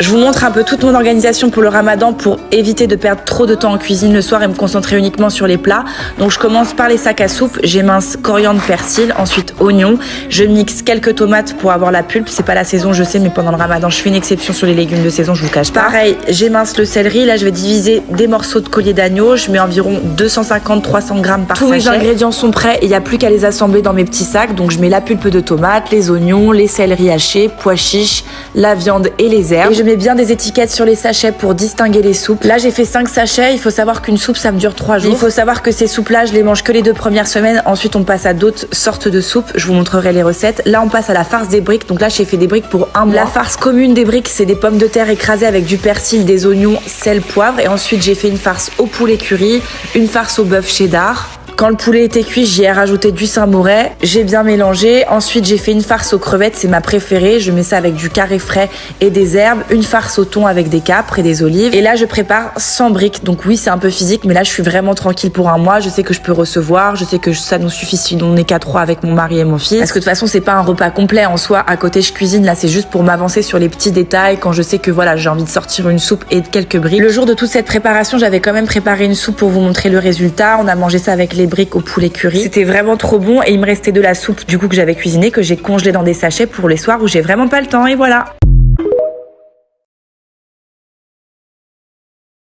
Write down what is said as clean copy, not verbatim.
Je vous montre un peu toute mon organisation pour le ramadan pour éviter de perdre trop de temps en cuisine le soir et me concentrer uniquement sur les plats. Donc je commence par les sacs à soupe, j'émince coriandre, persil, ensuite oignon. Je mixe quelques tomates pour avoir la pulpe, c'est pas la saison je sais, mais pendant le ramadan je fais une exception sur les légumes de saison, je vous cache pas. Pareil, j'émince le céleri, là je vais diviser des morceaux de collier d'agneau, je mets environ 250-300 grammes par sachet. Tous mes ingrédients sont prêts et il n'y a plus qu'à les assembler dans mes petits sacs. Donc je mets la pulpe de tomate, les oignons, les céleris hachés, pois chiches, la viande et les herbes. Et je mets bien des étiquettes sur les sachets pour distinguer les soupes. Là j'ai fait 5 sachets, il faut savoir qu'une soupe ça me dure 3 jours. Il faut savoir que ces soupes là je les mange que les 2 premières semaines, ensuite on passe à d'autres sortes de soupes, je vous montrerai les recettes. Là on passe à la farce des briques, donc là j'ai fait des briques pour 1 mois. La farce commune des briques c'est des pommes de terre écrasées avec du persil, des oignons, sel, poivre, et ensuite j'ai fait une farce au poulet curry, une farce au bœuf cheddar. Quand le poulet était cuit, j'y ai rajouté du Saint-Moré. J'ai bien mélangé. Ensuite, j'ai fait une farce aux crevettes, c'est ma préférée. Je mets ça avec du carré frais et des herbes. Une farce au thon avec des capres et des olives. Et là, je prépare 100 briques. Donc oui, c'est un peu physique, mais là, je suis vraiment tranquille pour 1 mois. Je sais que je peux recevoir. Je sais que ça nous suffit si on n'est qu'à 3 avec mon mari et mon fils. Parce que de toute façon, c'est pas un repas complet en soi. À côté, je cuisine. Là, c'est juste pour m'avancer sur les petits détails quand je sais que voilà, j'ai envie de sortir une soupe et quelques briques. Le jour de toute cette préparation, j'avais quand même préparé une soupe pour vous montrer le résultat. On a mangé ça avec les briques au poulet curry. C'était vraiment trop bon et il me restait de la soupe du coup que j'avais cuisinée, que j'ai congelée dans des sachets pour les soirs où j'ai vraiment pas le temps, et voilà.